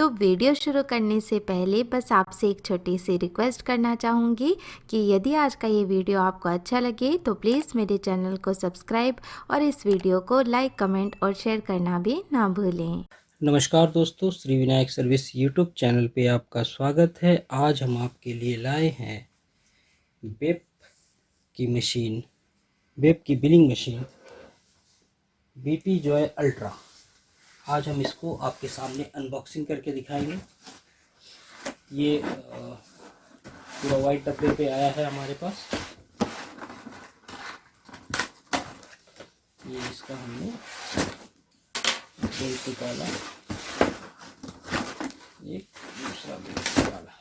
तो वीडियो शुरू करने से पहले बस आपसे एक छोटी सी रिक्वेस्ट करना चाहूँगी कि यदि आज का ये वीडियो आपको अच्छा लगे तो प्लीज़ मेरे चैनल को सब्सक्राइब और इस वीडियो को लाइक, कमेंट और शेयर करना भी ना भूलें। नमस्कार दोस्तों, Shri Vinayak service YouTube channel पे आपका स्वागत है। आज हम आपके लिए लाए हैं बेप की billing machine BP Joy ultra. आज हम इसको आपके सामने अनबॉक्सिंग करके दिखाएंगे। ये पूरा वाइट डब्बे पे आया है हमारे पास। ये इसका हमने बेल निकाला, एक दूसरा बेल निकाला।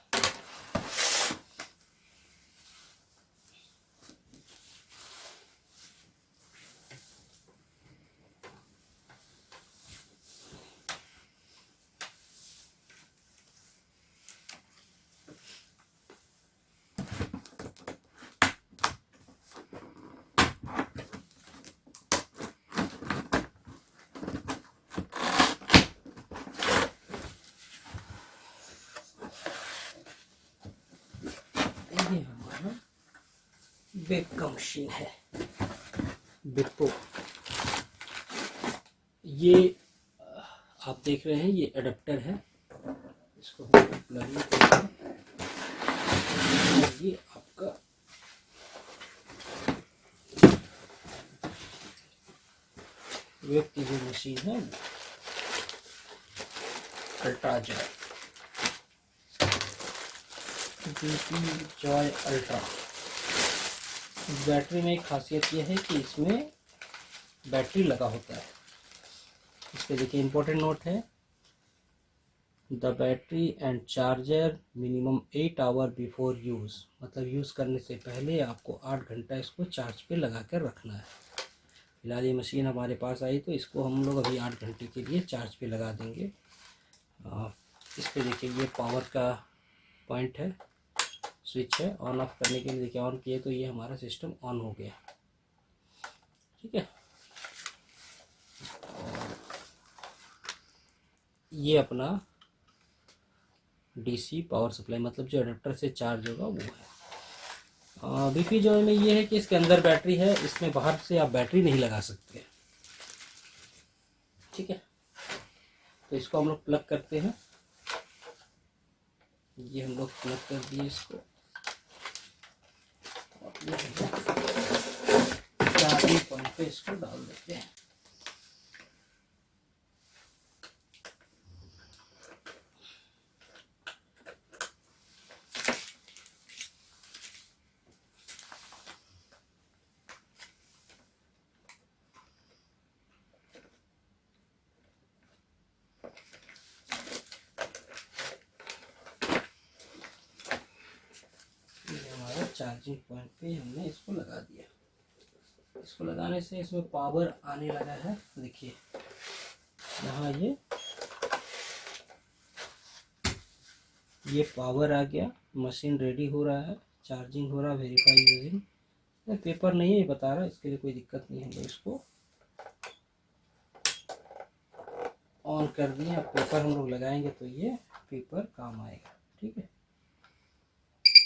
ये हमारा बेप का मशीन है, बेपो। ये आप देख रहे हैं, ये एडाप्टर है। इसको हम प्लग इन करते हैं। ये आपका बेप की जो मशीन है, ultra Joy, BP Joy ultra. Battery में एक खासियत यह है कि इसमें बैटरी लगा होता है। इस पे देखिए इम्पोर्टेंट नोट है, the battery and charger minimum 8 hour before use. मतलब यूज़ करने से पहले आपको 8 घंटा इसको चार्ज पे लगा कर रखना है। फिलहाल ये मशीन हमारे पास आई तो इसको हम लोग अभी 8 घंटे के लिए चार्ज पे लगा देंगे। इस पे देखिए ये पावर का पॉइंट है, स्विच है। ऑन ऑफ करने के लिए देखिए ऑन किए तो ये हमारा सिस्टम ऑन हो गया। ठीक है, ये अपना DC पावर सप्लाई, मतलब जो अडेप्टर से चार्ज होगा वो है। BP जॉय में ये है कि इसके अंदर बैटरी है, इसमें बाहर से आप बैटरी नहीं लगा सकते। ठीक है, तो इसको हम लोग प्लग करते हैं। ये हम लोग प्लग कर दिए इसको। चार्जिंग पॉइंट पे इसको डाल देते हैं। चार्जिंग पॉइंट पे हमने इसको लगा दिया। इसको लगाने से इसमें पावर आने लगा है। देखिए यहाँ ये पावर आ गया, मशीन रेडी हो रहा है, चार्जिंग हो रहा है, वेरीफाई यूजिंग। पेपर नहीं है ये बता रहा है, इसके लिए कोई दिक्कत नहीं है। इसको ऑन कर दिए। अब पेपर हम लोग लगाएंगे तो ये पेपर काम आएगा। ठीक है,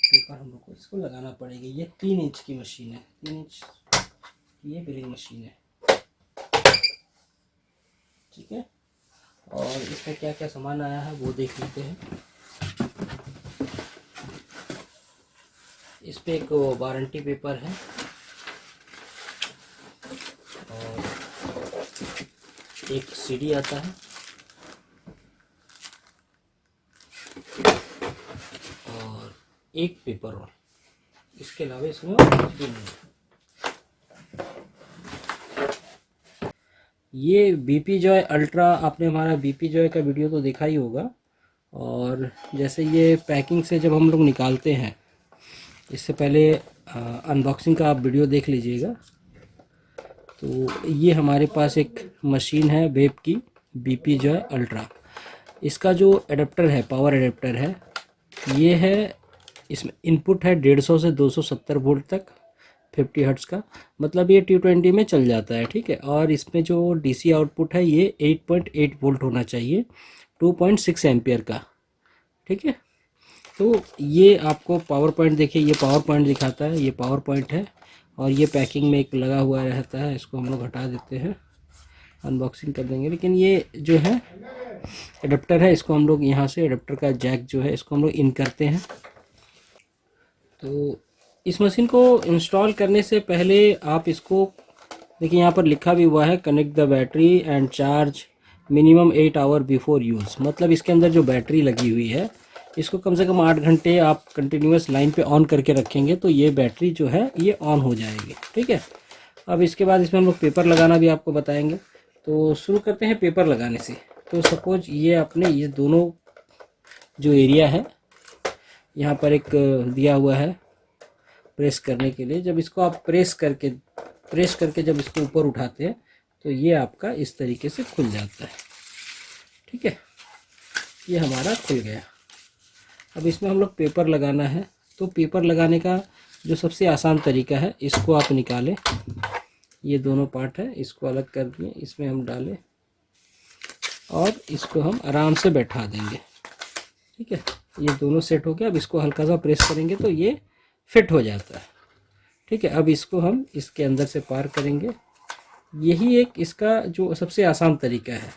पेपर हम लोग को इसको लगाना पड़ेगा। ये 3 इंच की मशीन है, 3 इंच की ये बिलिंग मशीन है। ठीक है, और इसमें क्या क्या सामान आया है वो देख लेते हैं। इस पे एक वारंटी पेपर है और एक CD आता है और एक पेपर रोल। इसके अलावा इसमें कुछ भी नहीं है। ये BP जॉय अल्ट्रा, आपने हमारा BP जॉय का वीडियो तो देखा ही होगा। और जैसे ये पैकिंग से जब हम लोग निकालते हैं, इससे पहले अनबॉक्सिंग का आप वीडियो देख लीजिएगा। तो ये हमारे पास एक मशीन है बेप की BP जॉय अल्ट्रा। इसका जो एडाप्टर है, पावर एडाप्टर है, ये है। इसमें इनपुट है 150 से 270 वोल्ट तक, 50 हर्ट्ज़ का। मतलब ये T20 में चल जाता है। ठीक है, और इसमें जो DC आउटपुट है ये 8.8 वोल्ट होना चाहिए 2.6 एम्पियर का। ठीक है, तो ये आपको पावर पॉइंट देखिए, ये पावर पॉइंट दिखाता है, ये पावर पॉइंट है और ये पैकिंग में एक लगा हुआ रहता है। इसको हम लोग हटा देते हैं, अनबॉक्सिंग कर देंगे। लेकिन ये जो है एडाप्टर है, इसको हम लोग यहाँ से एडाप्टर का जैक जो है इसको हम लोग इन करते हैं। तो इस मशीन को इंस्टॉल करने से पहले आप इसको देखिए, यहाँ पर लिखा भी हुआ है connect the battery and charge minimum 8 hour before use. मतलब इसके अंदर जो बैटरी लगी हुई है इसको कम से कम 8 घंटे आप कंटिन्यूस लाइन पे ऑन करके रखेंगे तो ये बैटरी जो है ये ऑन हो जाएगी। ठीक है, अब इसके बाद इसमें हम लोग पेपर लगाना भी आपको बताएंगे। तो शुरू करते हैं पेपर लगाने से। तो सपोज ये अपने ये दोनों जो एरिया है यहाँ पर एक दिया हुआ है प्रेस करने के लिए। जब इसको आप प्रेस करके जब इसको ऊपर उठाते हैं तो ये आपका इस तरीके से खुल जाता है। ठीक है, ये हमारा खुल गया। अब इसमें हम लोग पेपर लगाना है। तो पेपर लगाने का जो सबसे आसान तरीका है, इसको आप निकालें, ये दोनों पार्ट है इसको अलग कर दिए, इसमें हम डालें और इसको हम आराम से बैठा देंगे। ठीक है, ये दोनों सेट हो गया। अब इसको हल्का सा प्रेस करेंगे तो ये फिट हो जाता है। ठीक है, अब इसको हम इसके अंदर से पार करेंगे। यही एक इसका जो सबसे आसान तरीका है।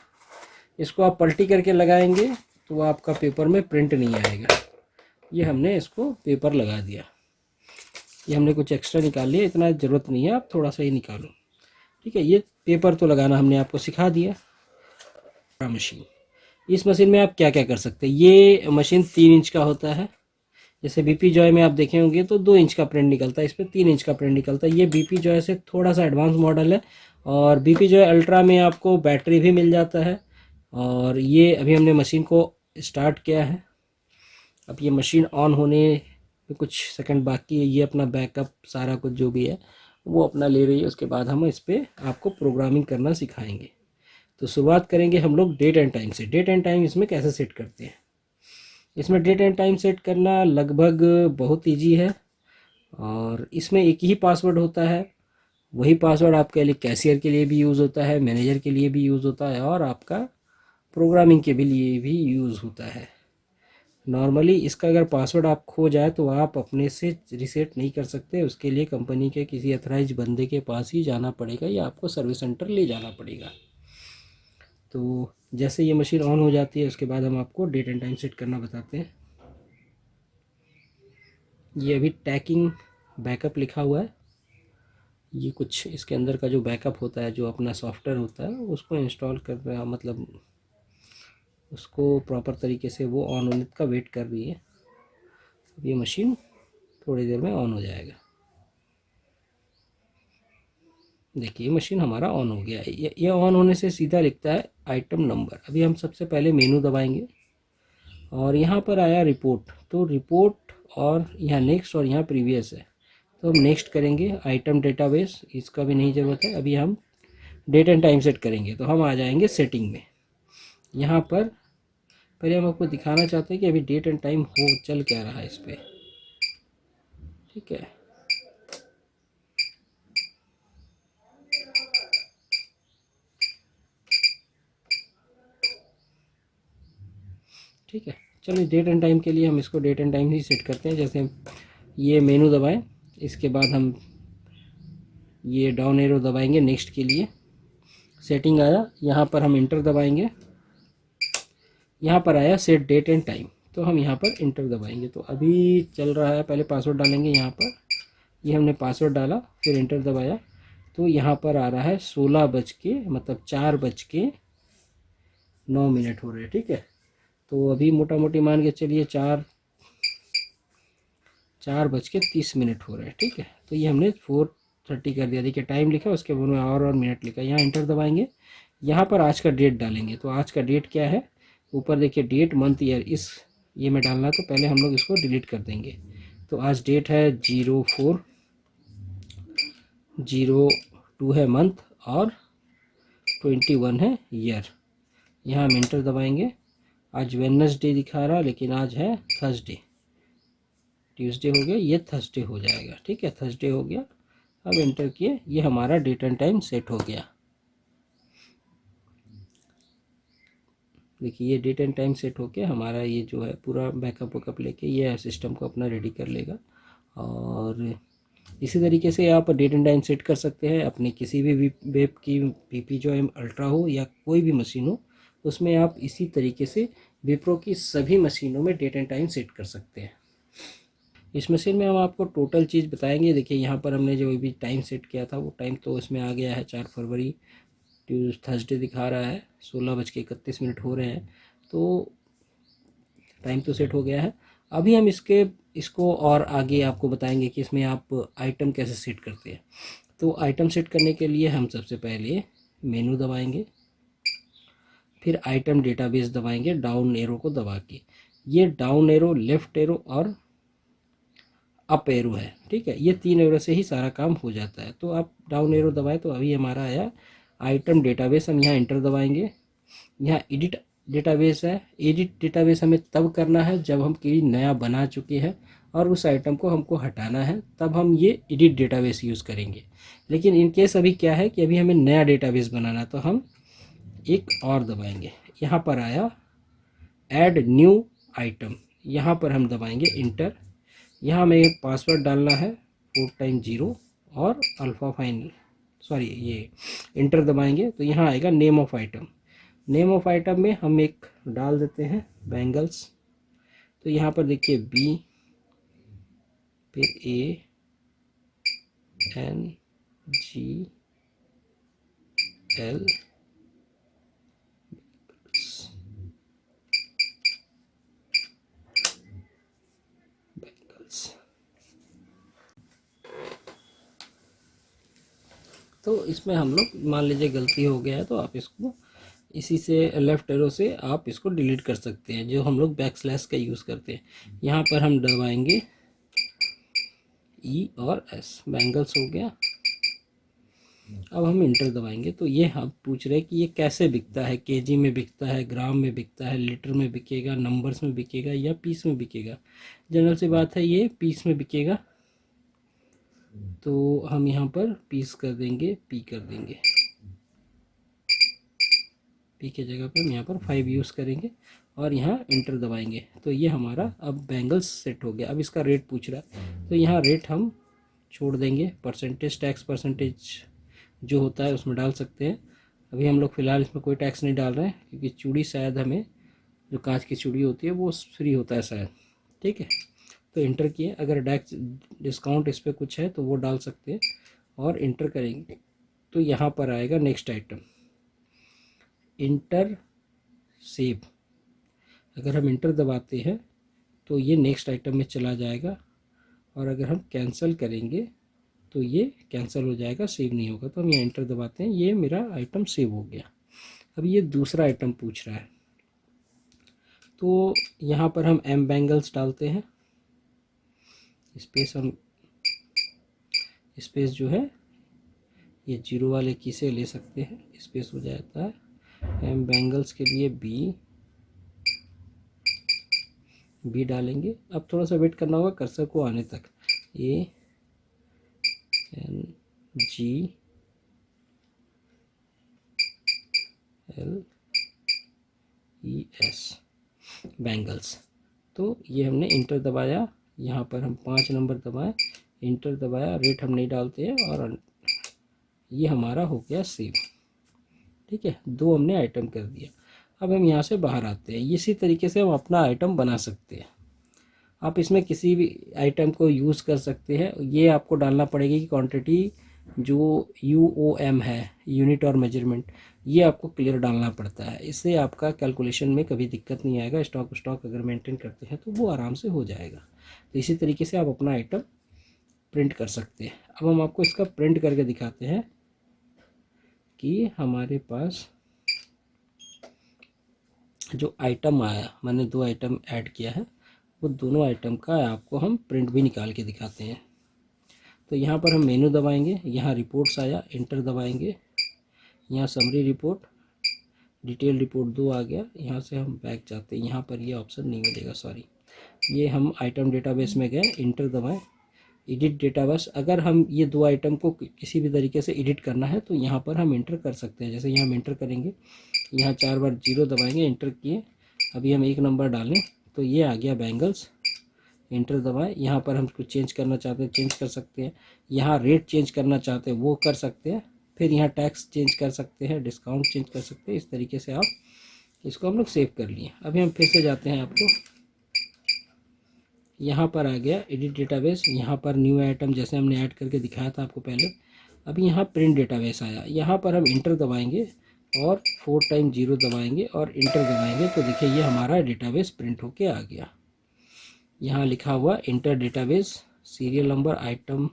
इसको आप पलटी करके लगाएंगे तो आपका पेपर में प्रिंट नहीं आएगा। ये हमने इसको पेपर लगा दिया। ये हमने कुछ एक्स्ट्रा निकाल लिया, इतना ज़रूरत नहीं है, आप थोड़ा सा ही निकालो। ठीक है, ये पेपर तो लगाना हमने आपको सिखा दिया। मशीन, इस मशीन में आप क्या क्या कर सकते हैं। ये मशीन 3 इंच का होता है। जैसे बीपी जॉय में आप देखे होंगे तो 2 इंच का प्रिंट निकलता है, इस पर 3 इंच का प्रिंट निकलता है। ये बीपी जॉय से थोड़ा सा एडवांस मॉडल है और बीपी जॉय अल्ट्रा में आपको बैटरी भी मिल जाता है। और ये अभी हमने मशीन को स्टार्ट किया है। अब ये मशीन ऑन होने में कुछ सेकंड बाकी है। ये अपना बैकअप सारा कुछ जो भी है वो अपना ले रही है। उसके बाद हम इस पर आपको प्रोग्रामिंग करना सिखाएंगे। तो शुरुआत करेंगे हम लोग डेट एंड टाइम से। डेट एंड टाइम इसमें कैसे सेट करते हैं। इसमें डेट एंड टाइम सेट करना लगभग बहुत ईजी है और इसमें एक ही पासवर्ड होता है। वही पासवर्ड आपके लिए कैशियर के लिए भी यूज़ होता है, मैनेजर के लिए भी यूज़ होता है और आपका प्रोग्रामिंग के भी लिए भी यूज़ होता है। नॉर्मली इसका अगर पासवर्ड आप खो जाए तो आप अपने से रिसेट नहीं कर सकते। उसके लिए कंपनी के किसी अथराइज बंदे के पास ही जाना पड़ेगा या आपको सर्विस सेंटर ले जाना पड़ेगा। तो जैसे ये मशीन ऑन हो जाती है उसके बाद हम आपको डेट एंड टाइम सेट करना बताते हैं। ये अभी टैकिंग बैकअप लिखा हुआ है। ये कुछ इसके अंदर का जो बैकअप होता है, जो अपना सॉफ्टवेयर होता है, उसको इंस्टॉल कर रहा, मतलब उसको प्रॉपर तरीके से वो ऑन होने का वेट कर रही है। अब ये मशीन थोड़ी देर में ऑन हो जाएगा। देखिए मशीन हमारा ऑन हो गया है। ये ऑन होने से सीधा लिखता है आइटम नंबर। अभी हम सबसे पहले मेनू दबाएंगे और यहाँ पर आया रिपोर्ट। तो रिपोर्ट और यहाँ नेक्स्ट और यहाँ प्रीवियस है तो हम नेक्स्ट करेंगे। आइटम डेटाबेस इसका भी नहीं ज़रूरत है। अभी हम डेट एंड टाइम सेट करेंगे तो हम आ जाएंगे सेटिंग में। यहाँ पर पहले हम आपको दिखाना चाहते हैं कि अभी डेट एंड टाइम हो चल क्या रहा है इस पर। ठीक है, ठीक है, चलिए डेट एंड टाइम के लिए हम इसको डेट एंड टाइम ही सेट करते हैं। जैसे ये मेनू दबाएं, इसके बाद हम ये डाउन एरो दबाएंगे नेक्स्ट के लिए। सेटिंग आया, यहाँ पर हम इंटर दबाएंगे। यहाँ पर आया सेट डेट एंड टाइम तो हम यहाँ पर इंटर दबाएंगे। तो अभी चल रहा है, पहले पासवर्ड डालेंगे। यहाँ पर ये हमने पासवर्ड डाला, फिर इंटर दबाया तो यहाँ पर आ रहा है 16 बज के मतलब 4:09 हो रहे हैं। ठीक है, तो अभी मोटा मोटी मान के चलिए 4:30 हो रहे हैं। ठीक है, तो ये हमने 4:30 कर दिया। देखिए टाइम लिखा, उसके बाद में आवर और मिनट लिखा। यहाँ इंटर दबाएंगे, यहाँ पर आज का डेट डालेंगे। तो आज का डेट क्या है, ऊपर देखिए डेट मंथ ईयर इस ये में डालना है। तो पहले हम लोग इसको डिलीट कर देंगे। तो आज डेट है 04/02 है मंथ और 21 है ईयर। यहाँ हम इंटर दबाएंगे। आज वेडनेसडे दिखा रहा लेकिन आज है थर्सडे। ट्यूसडे हो गया, ये थर्सडे हो जाएगा। ठीक है, थर्सडे हो गया। अब इंटर किए, ये हमारा डेट एंड टाइम सेट हो गया। देखिए ये डेट एंड टाइम सेट होके हमारा ये जो है पूरा बैकअप वैकअप लेके ये सिस्टम को अपना रेडी कर लेगा। और इसी तरीके से आप डेट एंड टाइम सेट कर सकते हैं अपने किसी भी वेब की पीपी जो एम अल्ट्रा हो या कोई भी मशीन हो, उसमें आप इसी तरीके से विप्रो की सभी मशीनों में डेट एंड टाइम सेट कर सकते हैं। इस मशीन में हम आपको टोटल चीज़ बताएंगे। देखिए यहाँ पर हमने जो भी टाइम सेट किया था वो टाइम तो इसमें आ गया है 4 फरवरी थर्सडे दिखा रहा है, 16:31 हो रहे हैं, तो टाइम तो सेट हो गया है। अभी हम इसको और आगे आपको बताएंगे कि इसमें आप आइटम कैसे सेट करते हैं। तो आइटम सेट करने के लिए हम सबसे पहले मेनू दबाएंगे, फिर आइटम डेटाबेस दबाएंगे डाउन एरो को दबा के। ये डाउन एरो, लेफ्ट एरो और अप एरो है, ठीक है। ये 3 एरो से ही सारा काम हो जाता है। तो आप डाउन एरो दबाए तो अभी हमारा आया आइटम डेटाबेस। हम यहाँ इंटर दबाएंगे। यहाँ एडिट डेटाबेस है। एडिट डेटाबेस हमें तब करना है जब हम कोई नया बना चुके हैं और उस आइटम को हमको हटाना है, तब हम ये एडिट डेटाबेस यूज़ करेंगे। लेकिन इन केस अभी क्या है कि अभी हमें नया डेटाबेस बनाना है, तो हम एक और दबाएंगे। यहाँ पर आया ऐड न्यू आइटम, यहाँ पर हम दबाएंगे इंटर। यहाँ हमें पासवर्ड डालना है 4 टाइम 0 और अल्फ़ा फाइन सॉरी ये इंटर दबाएंगे तो यहाँ आएगा name of item. Name of item में हम एक डाल देते हैं बैंगल्स। तो यहाँ पर देखिए बी, फिर ए एन जी एल बैंगल्स। तो इसमें हम लोग मान लीजिए गलती हो गया है तो आप इसको इसी से लेफ़्ट एरो से आप इसको डिलीट कर सकते हैं, जो हम लोग बैकस्लैश का यूज़ करते हैं। यहाँ पर हम दबाएंगे ई और एस, बैंगल्स हो गया। अब हम इंटर दबाएंगे तो ये हम पूछ रहे हैं कि ये कैसे बिकता है, केजी में बिकता है, ग्राम में बिकता है, लीटर में बिकेगा, नंबर्स में बिकेगा या पीस में बिकेगा। जनरल सी बात है ये पीस में बिकेगा, तो हम यहाँ पर पीस कर देंगे, पी कर देंगे। पी के जगह पर हम यहाँ पर 5 यूज़ करेंगे और यहाँ इंटर दबाएंगे तो ये हमारा अब बैंगल्स सेट हो गया। अब इसका रेट पूछ रहा है तो यहाँ रेट हम छोड़ देंगे, परसेंटेज टैक्स परसेंटेज जो होता है उसमें डाल सकते हैं। अभी हम लोग फ़िलहाल इसमें कोई टैक्स नहीं डाल रहे हैं क्योंकि चूड़ी शायद हमें जो कांच की चूड़ी होती है वो फ्री होता है शायद, ठीक है। तो इंटर किए, अगर टैक्स डिस्काउंट इस पर कुछ है तो वो डाल सकते हैं और इंटर करेंगे तो यहाँ पर आएगा नेक्स्ट आइटम इंटर सेव। अगर हम इंटर दबाते हैं तो ये नेक्स्ट आइटम में चला जाएगा और अगर हम कैंसिल करेंगे तो ये कैंसिल हो जाएगा, सेव नहीं होगा। तो हम ये इंटर दबाते हैं, ये मेरा आइटम सेव हो गया। अब ये दूसरा आइटम पूछ रहा है तो यहाँ पर हम एम बैंगल्स डालते हैं। स्पेस जो है ये 0 वाले की से ले सकते हैं, स्पेस हो जाता है। एम बैंगल्स के लिए बी डालेंगे। अब थोड़ा सा वेट करना होगा कर्सर को आने तक। A N G L E S bangles. तो ये हमने इंटर दबाया, यहाँ पर हम 5 नंबर दबाए, इंटर दबाया, रेट हम नहीं डालते हैं और ये हमारा हो गया सेव, ठीक है। 2 हमने आइटम कर दिया। अब हम यहाँ से बाहर आते हैं। इसी तरीके से हम अपना आइटम बना सकते हैं। आप इसमें किसी भी आइटम को यूज़ कर सकते हैं। ये आपको डालना पड़ेगी कि क्वांटिटी जो UOM है, यूनिट और मेजरमेंट, ये आपको क्लियर डालना पड़ता है। इससे आपका कैलकुलेशन में कभी दिक्कत नहीं आएगा। स्टॉक अगर मेंटेन करते हैं तो वो आराम से हो जाएगा। तो इसी तरीके से आप अपना आइटम प्रिंट कर सकते हैं। अब हम आपको इसका प्रिंट करके दिखाते हैं कि हमारे पास जो आइटम आया, मैंने 2 आइटम ऐड किया है, वो दोनों आइटम का आपको हम प्रिंट भी निकाल के दिखाते हैं। तो यहाँ पर हम मेनू दबाएंगे, यहाँ रिपोर्ट्स आया, इंटर दबाएंगे, यहाँ समरी रिपोर्ट, डिटेल रिपोर्ट 2 आ गया। यहाँ से हम बैक जाते हैं, यहाँ पर ये ऑप्शन नहीं मिलेगा, सॉरी। ये हम आइटम डेटाबेस में गए, इंटर दबाएं, एडिट डेटाबेस। अगर हम ये दो आइटम को किसी भी तरीके से एडिट करना है तो यहाँ पर हम इंटर कर सकते हैं। जैसे यहाँ हम इंटर करेंगे, यहाँ 4 बार 0 दबाएंगे, इंटर किए, अभी हम एक नंबर डालें तो ये आ गया बैंगल्स, इंटर दबाएं। यहाँ पर हम कुछ चेंज करना चाहते हैं चेंज कर सकते हैं, यहाँ रेट चेंज करना चाहते हैं वो कर सकते हैं, फिर यहाँ टैक्स चेंज कर सकते हैं, डिस्काउंट चेंज कर सकते हैं। इस तरीके से आप इसको हम लोग सेव कर लिए। अभी हम फिर से जाते हैं, आपको यहाँ पर आ गया एडिट डेटाबेस, यहाँ पर न्यू आइटम जैसे हमने ऐड करके दिखाया था आपको पहले। अभी यहाँ प्रिंट डेटाबेस आया, यहाँ पर हम इंटर दबाएंगे और 4 टाइम 0 दबाएंगे और इंटर दबाएंगे तो देखिए ये हमारा डेटाबेस प्रिंट होके आ गया। यहाँ लिखा हुआ enter database, serial number, item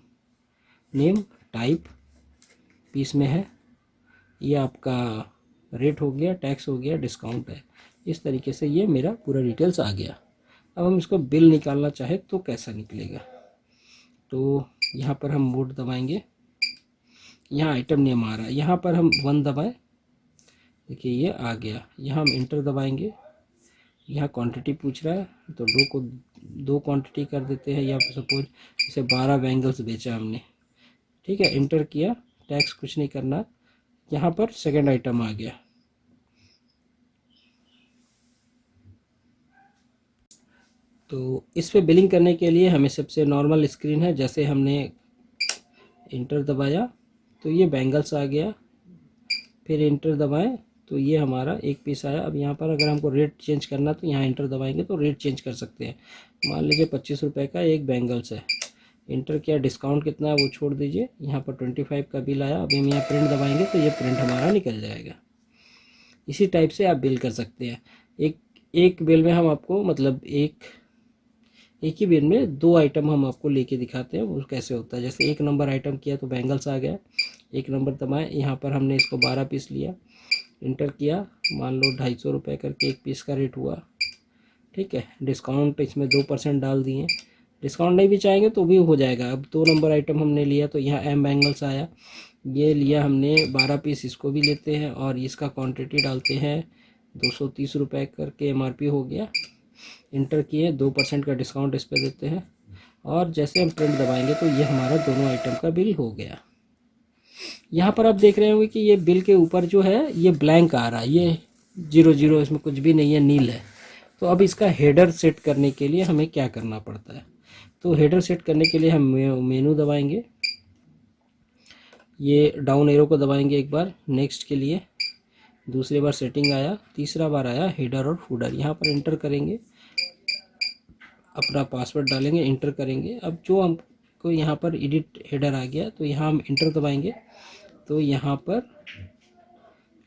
name, type piece में है, ये आपका रेट हो गया, टैक्स हो गया, डिस्काउंट है। इस तरीके से ये मेरा पूरा डिटेल्स आ गया। अब हम इसको बिल निकालना चाहे तो कैसा निकलेगा, तो यहाँ पर हम मोड दबाएंगे, यहाँ आइटम नेम आ रहा है, यहाँ पर हम 1 दबाएं, देखिए ये आ गया। यहाँ हम इंटर दबाएंगे, यहाँ क्वांटिटी पूछ रहा है तो दो क्वांटिटी कर देते हैं, या सपोज इसे 12 बैंगल्स बेचा हमने, ठीक है, इंटर किया, टैक्स कुछ नहीं करना। यहाँ पर सेकंड आइटम आ गया। तो इस पे बिलिंग करने के लिए हमें सबसे नॉर्मल स्क्रीन है, जैसे हमने इंटर दबाया तो ये बैंगल्स आ गया, फिर इंटर दबाएं तो ये हमारा एक पीस आया। अब यहाँ पर अगर हमको रेट चेंज करना तो यहाँ इंटर दबाएंगे तो रेट चेंज कर सकते हैं। मान लीजिए 25 रुपये का एक बैंगल्स है, इंटर किया, डिस्काउंट कितना है वो छोड़ दीजिए, यहाँ पर 25 का बिल आया। अभी हम यहाँ प्रिंट दबाएंगे तो ये प्रिंट हमारा निकल जाएगा। इसी टाइप से आप बिल कर सकते हैं। एक बिल में हम आपको मतलब एक ही बिल में 2 आइटम हम आपको लेके दिखाते हैं वो कैसे होता है। जैसे 1 नंबर आइटम किया तो बैंगल्स आ गया, 1 नंबर दबाएं, यहाँ पर हमने इसको 12 पीस लिया, इंटर किया, मान लो 250 रुपये करके एक पीस का रेट हुआ, ठीक है। डिस्काउंट इसमें 2% डाल दिए, डिस्काउंट नहीं भी चाहेंगे तो भी हो जाएगा। अब 2 नंबर आइटम हमने लिया तो यहाँ एम बैंगल्स आया, ये लिया हमने 12 पीस, इसको भी लेते हैं और इसका क्वांटिटी डालते हैं 230 रुपये करके MRP हो गया, इंटर किए, 2% का डिस्काउंट इस पर देते हैं और जैसे हम प्रिंट दबाएंगे तो ये हमारा दोनों आइटम का बिल हो गया। यहाँ पर आप देख रहे होंगे कि ये बिल के ऊपर जो है ये ब्लैंक आ रहा है, ये 00, इसमें कुछ भी नहीं है, नील है। तो अब इसका हेडर सेट करने के लिए हमें क्या करना पड़ता है, तो हेडर सेट करने के लिए हम मेनू दबाएंगे, ये डाउन एरो को दबाएंगे एक बार नेक्स्ट के लिए, दूसरी बार सेटिंग आया, तीसरा बार आया हेडर और फूडर। यहाँ पर इंटर करेंगे, अपना पासवर्ड डालेंगे, इंटर करेंगे। अब जो हमको यहाँ पर एडिट हेडर आ गया तो यहाँ हम इंटर दबाएंगे तो यहाँ पर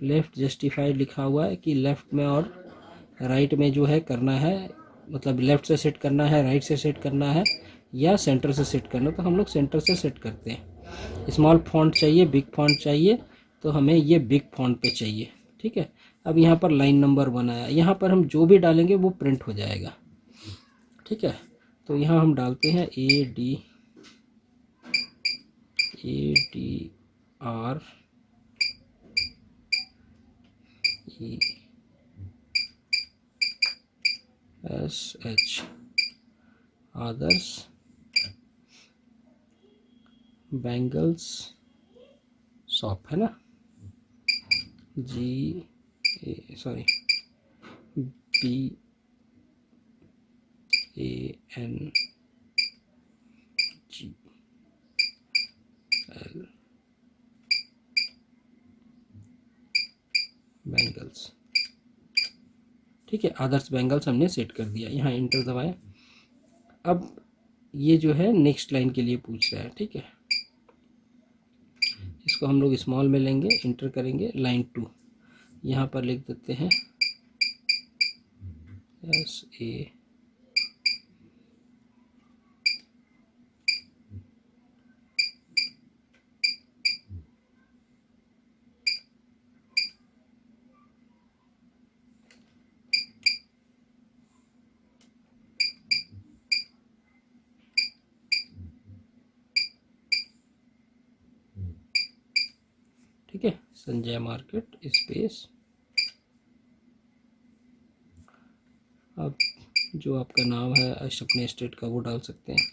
लेफ़्ट जस्टिफाइड लिखा हुआ है कि लेफ़्ट में और राइट में जो है करना है, मतलब लेफ़्ट से सेट करना है, राइट से सेट करना है या सेंटर से सेट करना। तो हम लोग सेंटर से सेट करते हैं। स्मॉल फॉन्ट चाहिए, बिग फॉन्ट चाहिए, तो हमें ये बिग फॉन्ट पे चाहिए, ठीक है। अब यहाँ पर लाइन नंबर 1 आया, यहाँ पर हम जो भी डालेंगे वो प्रिंट हो जाएगा, ठीक है। तो यहाँ हम डालते हैं ADR ESH आदर्श बैंगल्स शॉप, है ना, BANGL बैंगल्स, ठीक है। आदर्श बैंगल्स हमने सेट कर दिया, यहाँ इंटर दबाएं। अब ये जो है नेक्स्ट लाइन के लिए पूछ रहा है, ठीक है। इसको हम लोग स्मॉल में लेंगे, इंटर करेंगे, लाइन 2 यहाँ पर लिख देते हैं SA, ठीक है, संजय मार्केट स्पेस। अब जो आपका नाम है अपने स्टेट का वो डाल सकते हैं,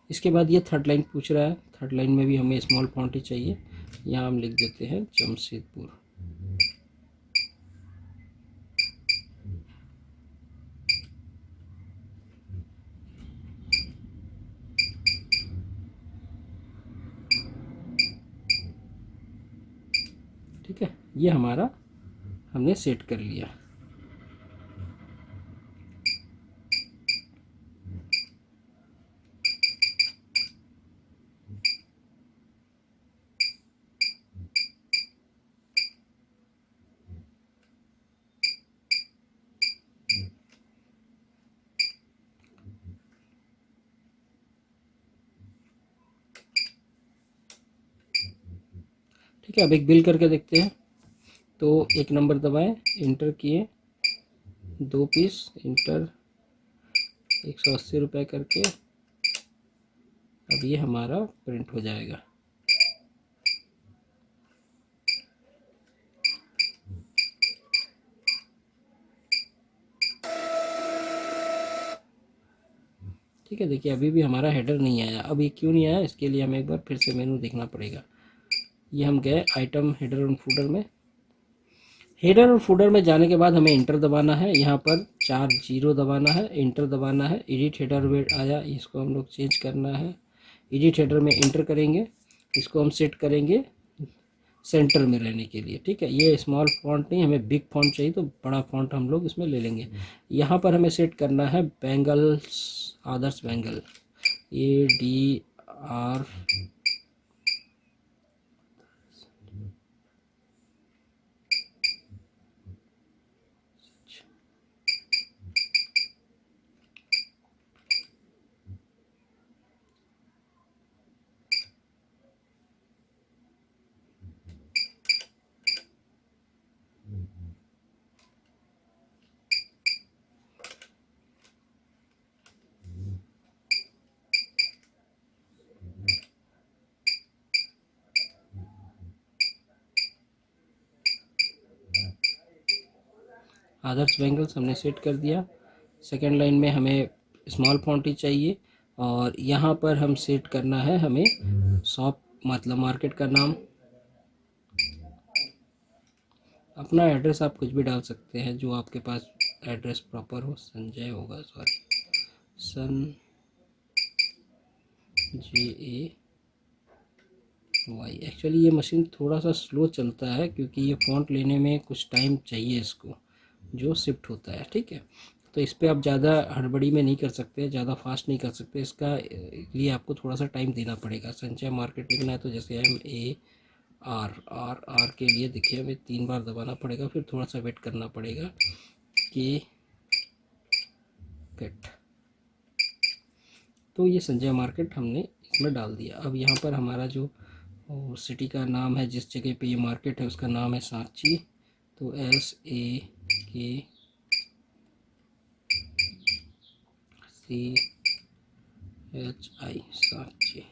इसके बाद ये थर्ड लाइन पूछ रहा है, थर्ड लाइन में भी हमें स्मॉल फॉन्ट ही चाहिए। यहाँ हम लिख देते हैं जमशेदपुर। ठीक है, ये हमारा हमने सेट कर लिया। ठीक है, अब एक बिल करके देखते हैं। तो एक नंबर दबाएं, इंटर किए, 2 पीस, इंटर, 180 रुपये करके। अब ये हमारा प्रिंट हो जाएगा। ठीक है, देखिए अभी भी हमारा हेडर नहीं आया। अब ये क्यों नहीं आया, इसके लिए हमें एक बार फिर से मेनू देखना पड़ेगा। ये हम गए आइटम, हेडर और फूडर में। हेडर और फूडर में जाने के बाद हमें इंटर दबाना है। यहाँ पर 4 जीरो दबाना है, इंटर दबाना है। एडिट हेडर वेट आया, इसको हम लोग चेंज करना है। एडिट हेडर में इंटर करेंगे, इसको हम सेट करेंगे सेंटर में रहने के लिए। ठीक है, ये स्मॉल फॉन्ट नहीं, हमें बिग फॉन्ट चाहिए, तो बड़ा फॉन्ट हम लोग इसमें ले लेंगे। यहाँ पर हमें सेट करना है बेंगल्स, आदर्श बेंगल, ADR आदर्श बेंगल्स हमने सेट कर दिया। सेकेंड लाइन में हमें स्मॉल फॉन्ट ही चाहिए, और यहाँ पर हम सेट करना है हमें शॉप मतलब मार्केट का नाम। अपना एड्रेस आप कुछ भी डाल सकते हैं, जो आपके पास एड्रेस प्रॉपर हो। संजय होगा, सॉरी, JAY। एक्चुअली ये मशीन थोड़ा सा स्लो चलता है, क्योंकि ये फ़ॉन्ट लेने में कुछ टाइम चाहिए इसको, जो शिफ्ट होता है। ठीक है, तो इस पर आप ज़्यादा हड़बड़ी में नहीं कर सकते, ज़्यादा फास्ट नहीं कर सकते, इसका लिए आपको थोड़ा सा टाइम देना पड़ेगा। संचय मार्केट लिखना है तो जैसे MAR के लिए देखिए हमें 3 बार दबाना पड़ेगा, फिर थोड़ा सा वेट करना पड़ेगा कि कट। तो ये संजय मार्केट हमने इसमें डाल दिया। अब यहाँ पर हमारा जो सिटी का नाम है, जिस जगह पे ये मार्केट है, उसका नाम है सांची। तो SAKCI, सांची,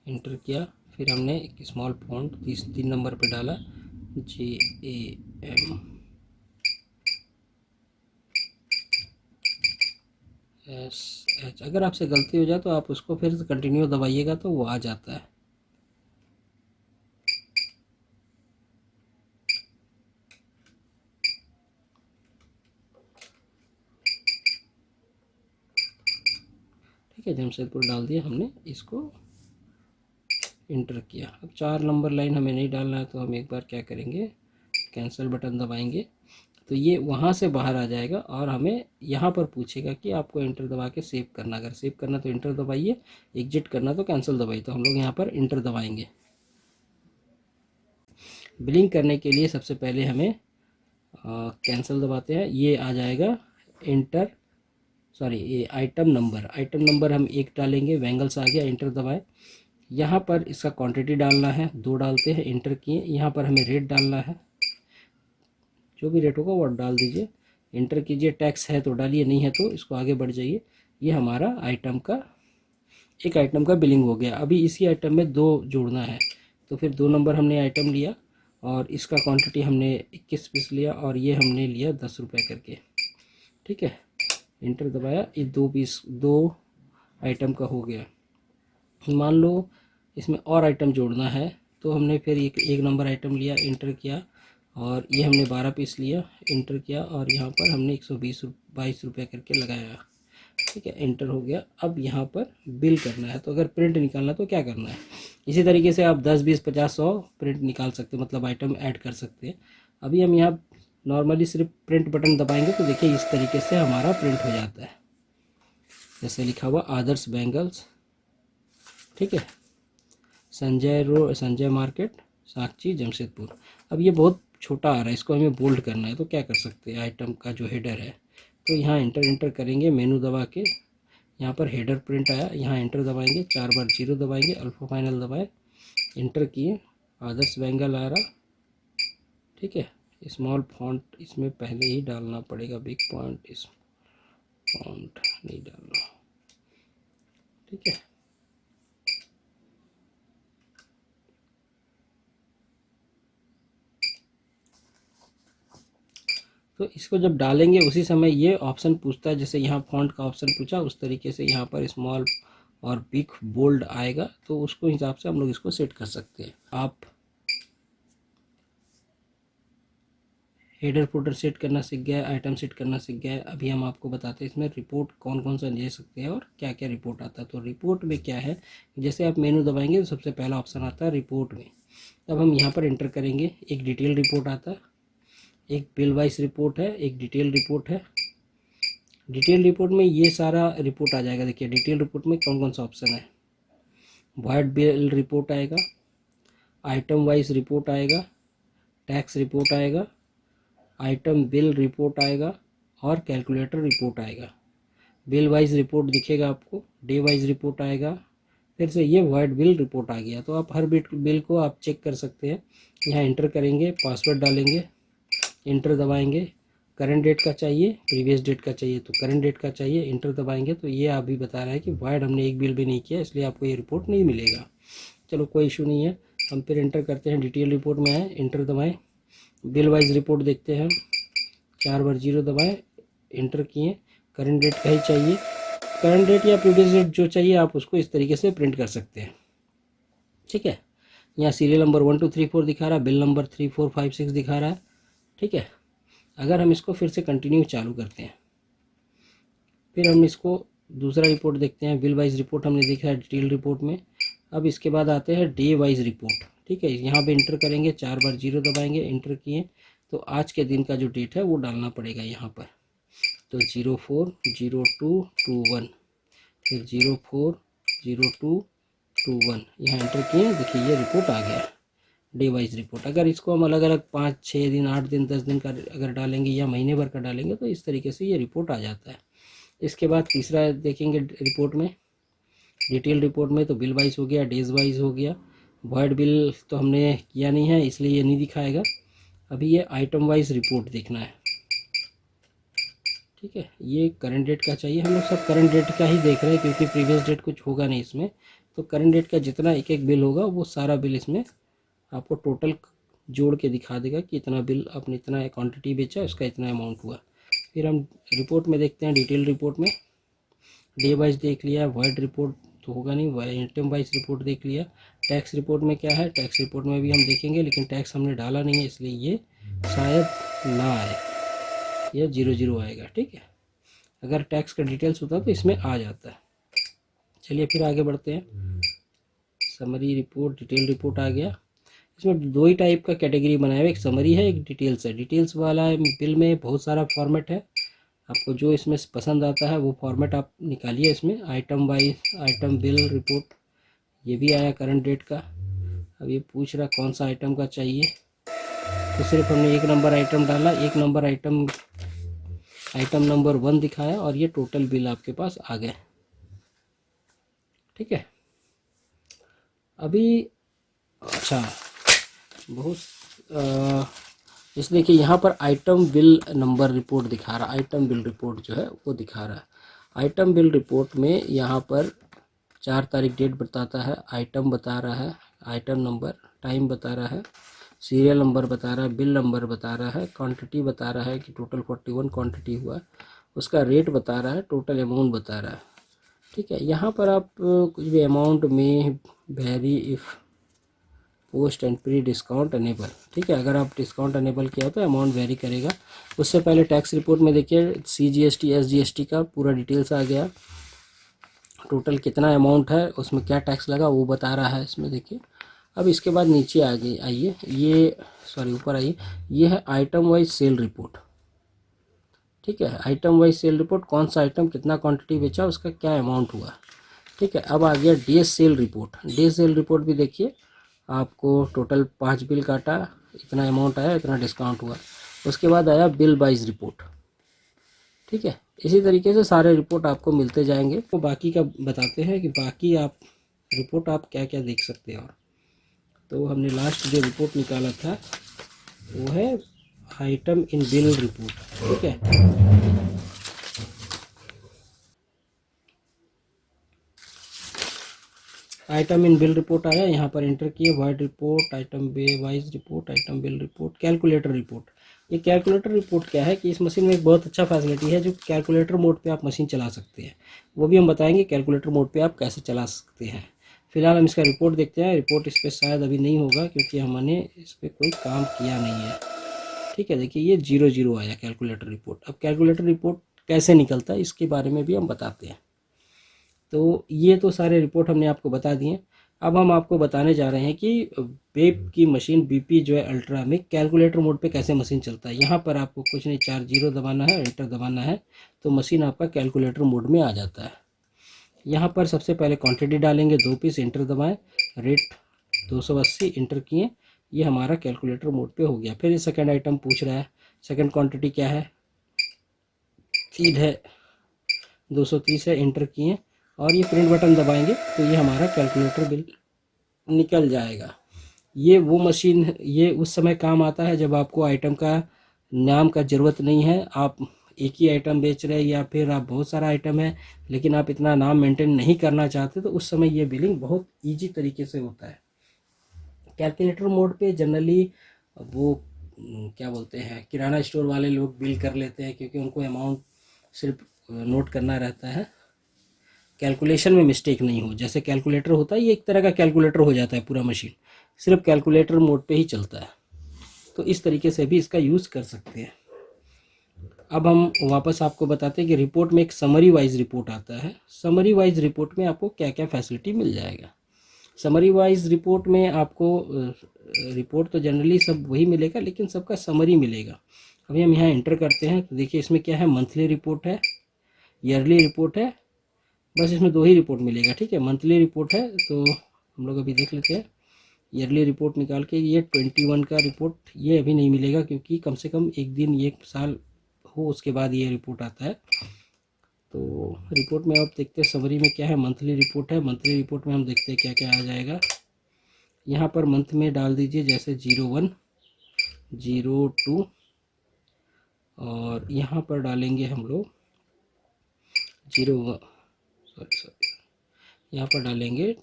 इंटर किया। फिर हमने एक स्मॉल फॉन्ट 3 नंबर पे डाला, JAMSH। अगर आपसे गलती हो जाए तो आप उसको फिर कंटिन्यू दबाइएगा तो वो आ जाता है। ठीक है, जमशेदपुर डाल दिया हमने, इसको इंटर किया। अब 4 नंबर लाइन हमें नहीं डालना है, तो हम एक बार क्या करेंगे, कैंसिल बटन दबाएंगे, तो ये वहाँ से बाहर आ जाएगा और हमें यहाँ पर पूछेगा कि आपको इंटर दबा के सेव करना। अगर सेव करना तो इंटर दबाइए, एग्जिट करना तो कैंसिल दबाइए। तो हम लोग यहाँ पर इंटर दबाएंगे। बिलिंग करने के लिए सबसे पहले हमें कैंसिल दबाते हैं, ये आ जाएगा इंटर, सॉरी ये आइटम नंबर हम 1 डालेंगे, बैंगल्स आ गया, इंटर दबाए। यहाँ पर इसका क्वांटिटी डालना है, 2 डालते हैं, इंटर किए। यहाँ पर हमें रेट डालना है, जो भी रेट होगा वो डाल दीजिए, इंटर कीजिए। टैक्स है तो डालिए, नहीं है तो इसको आगे बढ़ जाइए। ये हमारा आइटम का, एक आइटम का बिलिंग हो गया। अभी इसी आइटम में 2 जोड़ना है, तो फिर 2 नंबर हमने आइटम लिया और इसका क्वांटिटी हमने 21 पीस लिया, और ये हमने लिया 10 रुपये करके। ठीक है, इंटर दबाया, ये 2 पीस, 2 आइटम का हो गया। मान लो इसमें और आइटम जोड़ना है तो हमने फिर एक नंबर आइटम लिया, इंटर किया, और ये हमने 12 पीस लिया, इंटर किया, और यहाँ पर हमने 122 रुपये करके लगाया। ठीक है, इंटर हो गया। अब यहाँ पर बिल करना है, तो अगर प्रिंट निकालना तो क्या करना है, इसी तरीके से आप 10, 20, 50, 100 प्रिंट निकाल सकते हैं, मतलब आइटम ऐड कर सकते हैं। अभी हम यहाँ नॉर्मली सिर्फ प्रिंट बटन दबाएंगे तो देखिए इस तरीके से हमारा प्रिंट हो जाता है, जैसे लिखा हुआ आदर्श बैंगल्स। ठीक है, संजय मार्केट, साक्षी, जमशेदपुर। अब ये बहुत छोटा आ रहा है, इसको हमें बोल्ड करना है, तो क्या कर सकते हैं, आइटम का जो हेडर है तो यहाँ इंटर करेंगे, मेनू दबा के यहाँ पर हेडर प्रिंट आया, यहाँ इंटर दबाएंगे, 4 बार 0 दबाएंगे, अल्फा फाइनल दबाए, इंटर किए, आदर्श बैंगल आ रहा। ठीक है, स्मॉल फॉन्ट इसमें पहले ही डालना पड़ेगा, बिग फॉन्ट इस फॉन्ट नहीं डालना। ठीक है, तो इसको जब डालेंगे उसी समय ये ऑप्शन पूछता है, जैसे यहाँ फॉन्ट का ऑप्शन पूछा उस तरीके से यहाँ पर स्मॉल और बिग बोल्ड आएगा, तो उसको हिसाब से हम लोग इसको सेट कर सकते हैं। आप हेडर फुटर सेट करना सीख गए, आइटम सेट करना सीख गए। अभी हम आपको बताते हैं इसमें रिपोर्ट कौन कौन सा ले सकते हैं और क्या क्या रिपोर्ट आता है। तो रिपोर्ट में क्या है, जैसे आप मेनू दबाएंगे तो सबसे पहला ऑप्शन आता है रिपोर्ट में। तब हम यहाँ पर इंटर करेंगे, एक डिटेल रिपोर्ट आता है, एक बिल वाइज रिपोर्ट है, एक डिटेल रिपोर्ट है। डिटेल रिपोर्ट में ये सारा रिपोर्ट आ जाएगा। देखिए डिटेल रिपोर्ट में कौन कौन सा ऑप्शन है, वाइट बिल रिपोर्ट आएगा, आइटम वाइज रिपोर्ट आएगा, टैक्स रिपोर्ट आएगा, आइटम बिल रिपोर्ट आएगा, और कैलकुलेटर रिपोर्ट आएगा। बिल वाइज रिपोर्ट दिखेगा आपको, डे वाइज रिपोर्ट आएगा, फिर से ये वाइट बिल रिपोर्ट आ गया। तो आप हर बिल को आप चेक कर सकते हैं। यहाँ इंटर करेंगे, पासवर्ड डालेंगे, इंटर दबाएंगे, करंट डेट का चाहिए, प्रीवियस डेट का चाहिए तो करंट डेट का चाहिए, इंटर दबाएंगे तो ये अभी बता रहा है कि वाइड हमने एक बिल भी नहीं किया, इसलिए आपको ये रिपोर्ट नहीं मिलेगा। चलो कोई इशू नहीं है, हम फिर इंटर करते हैं, डिटेल रिपोर्ट में आए, इंटर दबाएं, बिल वाइज रिपोर्ट देखते हैं, 4 बार 0 दबाएं, इंटर किए, करंट डेट का ही चाहिए, करंट डेट या प्रीवियस डेट जो चाहिए आप उसको इस तरीके से प्रिंट कर सकते हैं। ठीक है, यहाँ सीरियल नंबर 1 2 3 4 दिखा रहा है, बिल नंबर 3 4 5 6 दिखा रहा है। ठीक है, अगर हम इसको फिर से कंटिन्यू चालू करते हैं, फिर हम इसको दूसरा रिपोर्ट देखते हैं। बिल वाइज रिपोर्ट हमने देखा है डिटेल रिपोर्ट में। अब इसके बाद आते हैं डे वाइज रिपोर्ट। ठीक है, यहाँ पे इंटर करेंगे, 4 बार 0 दबाएंगे, इंटर किए तो आज के दिन का जो डेट है वो डालना पड़ेगा यहाँ पर। तो 040221, फिर 040221, यहाँ इंटर किए, देखिए ये रिपोर्ट आ गया, डे वाइज रिपोर्ट। अगर इसको हम अलग अलग 5 6 दिन 8 दिन 10 दिन का अगर डालेंगे या महीने भर का डालेंगे तो इस तरीके से ये रिपोर्ट आ जाता है। इसके बाद तीसरा देखेंगे रिपोर्ट में, डिटेल रिपोर्ट में तो बिल वाइज हो गया, डेज वाइज हो गया, वॉइड बिल तो हमने किया नहीं है इसलिए ये नहीं दिखाएगा। अभी ये आइटम वाइज रिपोर्ट देखना है। ठीक है, ये करंट डेट का चाहिए, हम लोग सब करंट डेट का ही देख रहे हैं क्योंकि प्रीवियस डेट कुछ होगा नहीं इसमें। तो करंट डेट का जितना एक एक बिल होगा वो सारा बिल इसमें आपको टोटल जोड़ के दिखा देगा कि इतना बिल आपने इतना क्वांटिटी बेचा, उसका इतना अमाउंट हुआ। फिर हम रिपोर्ट में देखते हैं, डिटेल रिपोर्ट में डे वाइज देख लिया, वाइड रिपोर्ट तो होगा नहीं, आइटम वाइज रिपोर्ट देख लिया। टैक्स रिपोर्ट में क्या है, टैक्स रिपोर्ट में भी हम देखेंगे, लेकिन टैक्स हमने डाला नहीं है इसलिए ये शायद ना आए, यह 00 आएगा। ठीक है, अगर टैक्स का डिटेल्स होता तो इसमें आ जाता है। चलिए फिर आगे बढ़ते हैं। समरी रिपोर्ट, डिटेल रिपोर्ट आ गया। इसमें दो ही टाइप का कैटेगरी बनाया हुआ, एक समरी है, एक डिटेल्स है। डिटेल्स वाला बिल में बहुत सारा फॉर्मेट है, आपको जो इसमें पसंद आता है वो फॉर्मेट आप निकालिए। इसमें item wise, item bill report, ये भी आया करंट डेट का। अब ये पूछ रहा कौन सा आइटम का चाहिए, तो सिर्फ हमने एक नंबर आइटम डाला, एक नंबर आइटम नंबर 1 दिखाया और ये टोटल बिल आपके पास आ गए। ठीक है, अभी अच्छा बहुत इसलिए कि यहाँ पर आइटम बिल नंबर रिपोर्ट दिखा रहा, आइटम बिल रिपोर्ट जो है वो दिखा रहा है। आइटम बिल रिपोर्ट में यहाँ पर 4 तारीख डेट बताता है, आइटम बता रहा है, आइटम नंबर, टाइम बता रहा है, सीरियल नंबर बता रहा है, बिल नंबर बता रहा है, क्वांटिटी बता रहा है कि टोटल 41 क्वांटिटी हुआ, उसका रेट बता रहा है, टोटल अमाउंट बता रहा है। ठीक है। यहाँ पर आप कुछ भी अमाउंट में verify post and pre discount enable, ठीक है। अगर आप डिस्काउंट अनेबल किया तो अमाउंट वेरी करेगा। उससे पहले टैक्स रिपोर्ट में देखिए CGST SGST का पूरा डिटेल्स आ गया, टोटल कितना अमाउंट है, उसमें क्या टैक्स लगा वो बता रहा है इसमें देखिए। अब इसके बाद नीचे आ गई, आइए ये ऊपर आइए, ये है आइटम वाइज सेल रिपोर्ट। ठीक है, आइटम वाइज सेल रिपोर्ट, कौन सा आइटम कितना क्वांटिटी बेचा, उसका क्या अमाउंट हुआ। ठीक है, अब आ गया day sale report. Day sale report भी देखिए, आपको टोटल 5 बिल काटा, इतना अमाउंट आया, इतना डिस्काउंट हुआ। उसके बाद आया बिल वाइज रिपोर्ट। ठीक है, इसी तरीके से सारे रिपोर्ट आपको मिलते जाएंगे। तो बाकी का बताते हैं कि बाकी आप रिपोर्ट आप क्या क्या देख सकते हैं। और तो हमने लास्ट जो रिपोर्ट निकाला था वो है आइटम इन बिल रिपोर्ट। ठीक है, आइटम इन बिल रिपोर्ट आया, यहाँ पर एंटर किए wide report, item bay wise report, item bill report, calculator report. ये कैलकुलेटर रिपोर्ट क्या है कि इस मशीन में एक बहुत अच्छा फैसिलिटी है जो कैलकुलेटर मोड पे आप मशीन चला सकते हैं। वो भी हम बताएंगे कैलकुलेटर मोड पे आप कैसे चला सकते हैं। फिलहाल हम इसका रिपोर्ट देखते हैं। रिपोर्ट इस पर शायद अभी नहीं होगा क्योंकि हमने इस पर कोई काम किया नहीं है। ठीक है, देखिए ये 00 आया कैलकुलेटर रिपोर्ट। अब कैलकुलेटर रिपोर्ट कैसे निकलता है इसके बारे में भी हम बताते हैं। तो ये तो सारे रिपोर्ट हमने आपको बता दिए। अब हम आपको बताने जा रहे हैं कि वेब की मशीन BP जो है अल्ट्रा में कैलकुलेटर मोड पे कैसे मशीन चलता है। यहाँ पर आपको कुछ नहीं, 4 0 दबाना है, एंटर दबाना है, तो मशीन आपका कैलकुलेटर मोड में आ जाता है। यहाँ पर सबसे पहले क्वांटिटी डालेंगे 2 पीस, एंटर दबाएं, रेट 280, एंटर किए, ये हमारा कैलकुलेटर मोड पे हो गया। फिर सेकंड आइटम पूछ रहा है, सेकंड क्वांटिटी क्या है, फीड है 230 है, एंटर किए और ये प्रिंट बटन दबाएंगे तो ये हमारा कैलकुलेटर बिल निकल जाएगा। ये वो मशीन, ये उस समय काम आता है जब आपको आइटम का नाम का ज़रूरत नहीं है, आप एक ही आइटम बेच रहे हैं या फिर आप बहुत सारा आइटम है लेकिन आप इतना नाम मेंटेन नहीं करना चाहते, तो उस समय ये बिलिंग बहुत ईजी तरीके से होता है। कैलकुलेटर मोड पे जनरली वो क्या बोलते हैं, किराना स्टोर वाले लोग बिल कर लेते हैं क्योंकि उनको अमाउंट सिर्फ नोट करना रहता है, कैलकुलेशन में मिस्टेक नहीं हो। जैसे कैलकुलेटर होता है, ये एक तरह का कैलकुलेटर हो जाता है पूरा मशीन, सिर्फ कैलकुलेटर मोड पे ही चलता है। तो इस तरीके से भी इसका यूज़ कर सकते हैं। अब हम वापस आपको बताते हैं कि रिपोर्ट में एक समरी वाइज रिपोर्ट आता है। समरी वाइज रिपोर्ट में आपको क्या क्या फैसिलिटी मिल जाएगा। समरी वाइज रिपोर्ट में आपको रिपोर्ट तो जनरली सब वही मिलेगा लेकिन सबका समरी मिलेगा। अभी हम यहाँ एंटर करते हैं तो देखिए इसमें क्या है, मंथली रिपोर्ट है, ईयरली रिपोर्ट है, बस इसमें 2 ही रिपोर्ट मिलेगा। ठीक है, मंथली रिपोर्ट है तो हम लोग अभी देख लेते हैं। ईयरली रिपोर्ट निकाल के ये 21 का रिपोर्ट ये अभी नहीं मिलेगा क्योंकि कम से कम एक दिन, एक साल हो उसके बाद ये रिपोर्ट आता है। तो रिपोर्ट में आप देखते हैं समरी में क्या है, मंथली रिपोर्ट है। मंथली रिपोर्ट में हम देखते हैं क्या क्या आ जाएगा। यहाँ पर मंथ में डाल दीजिए जैसे 01, 02 और यहाँ पर डालेंगे हम लोग 01, सॉरी यहाँ पर डालेंगे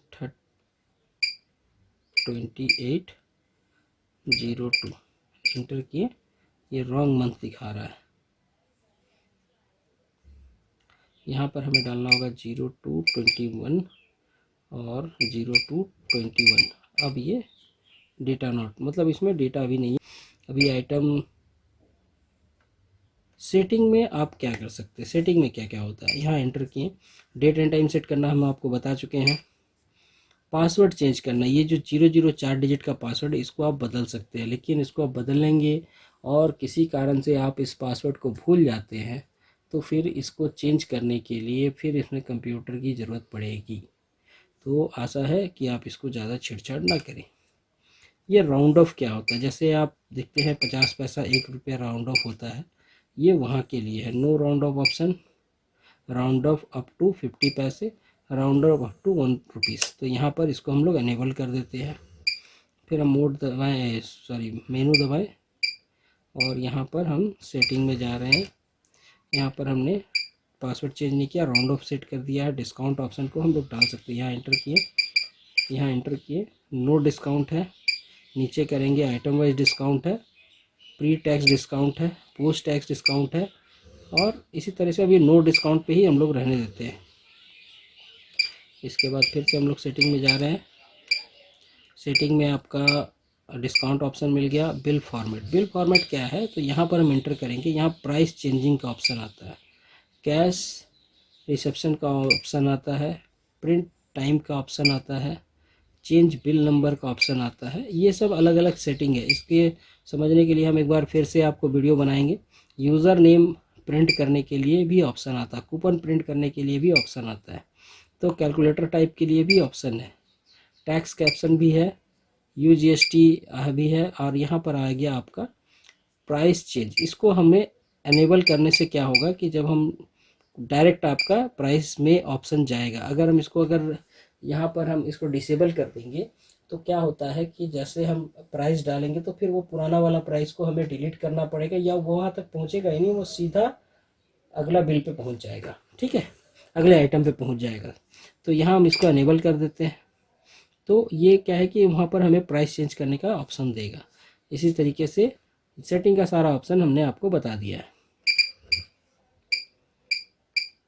2802, एंटर किए, ये रॉन्ग मंथ दिखा रहा है। यहाँ पर हमें डालना होगा 0221 और 0221। अब ये डेटा नॉट, मतलब इसमें डेटा अभी नहीं है। अभी आइटम सेटिंग में आप क्या कर सकते हैं, सेटिंग में क्या क्या होता है, यहाँ एंटर किए, डेट एंड टाइम सेट करना हम आपको बता चुके हैं। पासवर्ड चेंज करना, ये जो 004 डिजिट का पासवर्ड है इसको आप बदल सकते हैं, लेकिन इसको आप बदलेंगे और किसी कारण से आप इस पासवर्ड को भूल जाते हैं तो फिर इसको चेंज करने के लिए फिर इसमें कंप्यूटर की ज़रूरत पड़ेगी। तो आशा है कि आप इसको ज़्यादा छेड़छाड़ ना करें। ये राउंड ऑफ क्या होता है, जैसे आप देखते हैं 50 पैसा 1 रुपया राउंड ऑफ होता है, ये वहाँ के लिए है। No round off option, round off up to 50 पैसे, round off up to 1 rupees. तो यहाँ पर इसको हम लोग अनेबल कर देते हैं। फिर हम मोड दबाएँ, सॉरी मेनू दबाएँ और यहाँ पर हम सेटिंग में जा रहे हैं। यहाँ पर हमने पासवर्ड चेंज नहीं किया, राउंड ऑफ सेट कर दिया है। डिस्काउंट ऑप्शन को हम लोग डाल सकते हैं, यहाँ एंटर किए, यहाँ एंटर किए, नो डिस्काउंट है, नीचे करेंगे आइटम वाइज डिस्काउंट है, प्री टैक्स डिस्काउंट है, पोस्ट टैक्स डिस्काउंट है और इसी तरह से अभी नो डिस्काउंट पे ही हम लोग रहने देते हैं। इसके बाद फिर से हम लोग सेटिंग में जा रहे हैं। सेटिंग में आपका डिस्काउंट ऑप्शन मिल गया। बिल फॉर्मेट क्या है, तो यहाँ पर हम इंटर करेंगे। यहाँ प्राइस चेंजिंग का ऑप्शन आता है, कैश रिसेप्शन का ऑप्शन आता है, प्रिंट टाइम का ऑप्शन आता है, चेंज बिल नंबर का ऑप्शन आता है। ये सब अलग अलग सेटिंग है। इसके समझने के लिए हम एक बार फिर से आपको वीडियो बनाएंगे। यूज़र नेम प्रिंट करने के लिए भी ऑप्शन आता है, कूपन प्रिंट करने के लिए भी ऑप्शन आता है, तो कैलकुलेटर टाइप के लिए भी ऑप्शन है, टैक्स कैप्शन भी है, UGST भी है, और यहाँ पर आ गया आपका प्राइस चेंज। इसको हमें एनेबल करने से क्या होगा कि जब हम डायरेक्ट आपका प्राइस में ऑप्शन जाएगा। अगर यहाँ पर हम इसको डिसेबल कर देंगे तो क्या होता है कि जैसे हम प्राइस डालेंगे तो फिर वो पुराना वाला प्राइस को हमें डिलीट करना पड़ेगा, या वो वहाँ तक पहुँचेगा ही नहीं, वो सीधा अगला बिल पे पहुँच जाएगा। ठीक है, अगले आइटम पे पहुँच जाएगा। तो यहाँ हम इसको अनेबल कर देते हैं। तो ये क्या है कि वहाँ पर हमें प्राइस चेंज करने का ऑप्शन देगा। इसी तरीके से सेटिंग का सारा ऑप्शन हमने आपको बता दिया है।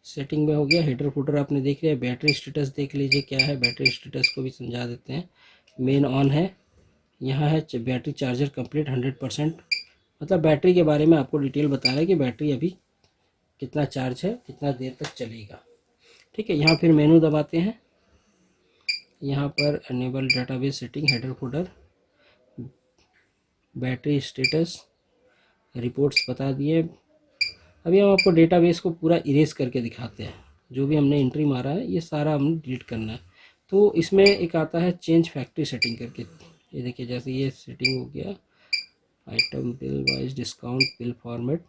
सेटिंग में हो गया। हेडर फुटर आपने देख लिया। बैटरी स्टेटस देख लीजिए क्या है, बैटरी स्टेटस को भी समझा देते हैं। मेन ऑन है। यहाँ है बैटरी चार्जर कंप्लीट 100%, मतलब बैटरी के बारे में आपको डिटेल बता रहा है कि बैटरी अभी कितना चार्ज है, कितना देर तक चलेगा। ठीक है, यहाँ फिर मेनू दबाते हैं। यहाँ पर enable database setting, header footer, battery status, reports बता दिए। अभी हम आपको डेटाबेस को पूरा इरेज करके दिखाते हैं। जो भी हमने एंट्री मारा है ये सारा हमने डिलीट करना है। तो इसमें एक आता है चेंज फैक्ट्री सेटिंग करके, ये देखिए जैसे ये सेटिंग हो गया, item bill wise discount bill format,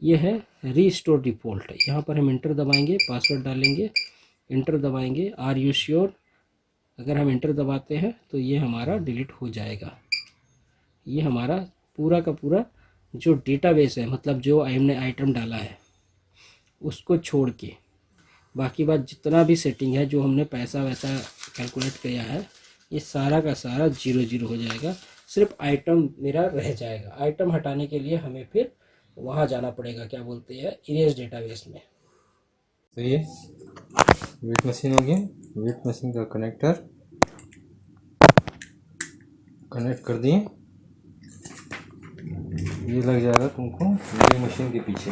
ये है रीस्टोर डिफ़ॉल्ट। यहाँ पर हम इंटर दबाएंगे, पासवर्ड डालेंगे, इंटर दबाएंगे, आर यू श्योर। अगर हम इंटर दबाते हैं तो ये हमारा डिलीट हो जाएगा। ये हमारा पूरा का पूरा जो डेटाबेस है, मतलब जो हमने आइटम डाला है उसको छोड़ के बाकी बात जितना भी सेटिंग है, जो हमने पैसा वैसा कैलकुलेट किया है, ये सारा का सारा 0 हो जाएगा। सिर्फ आइटम मेरा रह जाएगा। आइटम हटाने के लिए हमें फिर वहाँ जाना पड़ेगा, क्या बोलते हैं, इरेज डेटाबेस में। तो ये वेट मशीन हो गया। वेट मशीन का कनेक्टर कनेक्ट कर दिए। ये लग जाएगा तुमको वेट मशीन के पीछे।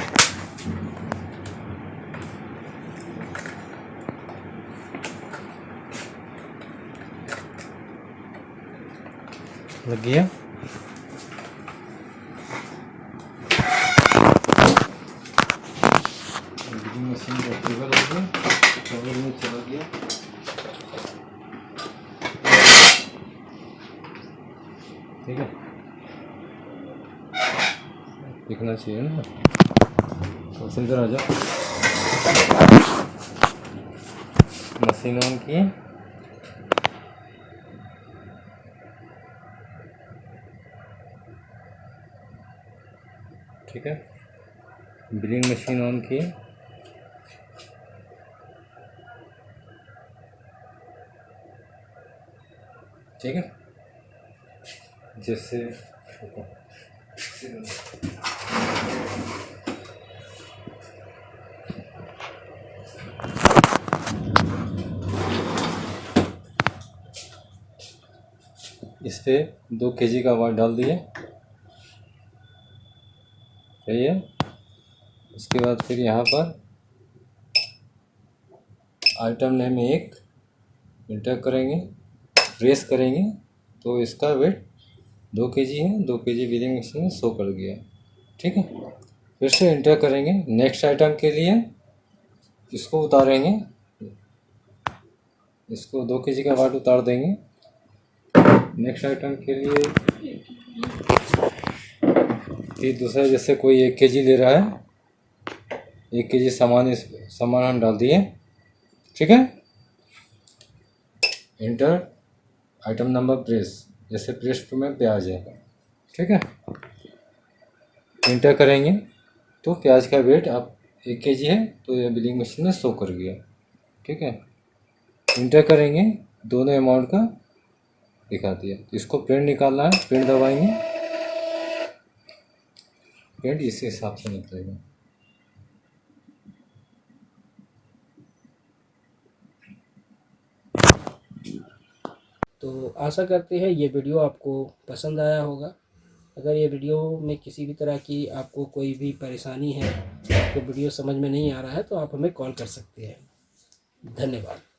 लग गया। वेट मशीन का केबल हो गया, केबल में चला गया। ठीक है, दिखना चाहिए ना। सबसे इधर आ जाओ। मशीन ऑन की। ठीक है, बिलिंग मशीन ऑन की। ठीक है, जैसे इस पे 2 kg का वाट डाल दिए। सही है। उसके बाद फिर यहाँ पर आइटम नेम 1 इंटर करेंगे, प्रेस करेंगे तो इसका वेट 2 kg है। 2 kg बिलिंग मशीन में शो कर गया। ठीक है, फिर से इंटर करेंगे। नेक्स्ट आइटम के लिए इसको उतारेंगे, इसको 2 kg का वाट उतार देंगे। नेक्स्ट आइटम के लिए फिर दूसरा, जैसे कोई 1 kg ले रहा है, 1 kg सामान हम डाल दिए। ठीक है, इंटर आइटम नंबर प्रेस, जैसे प्रेस में प्याज है। ठीक है, इंटर करेंगे तो प्याज का वेट आप 1 kg है तो ये बिलिंग मशीन में शो कर गया। ठीक है, इंटर करेंगे, दोनों अमाउंट का दिखा दिया। इसको प्रिंट निकालना है, प्रिंट दबाएंगे, प्रिंट इस हिसाब से निकलेगा। तो आशा करते हैं ये वीडियो आपको पसंद आया होगा। अगर ये वीडियो में किसी भी तरह की आपको कोई भी परेशानी है, आपको वीडियो समझ में नहीं आ रहा है, तो आप हमें कॉल कर सकते हैं। धन्यवाद।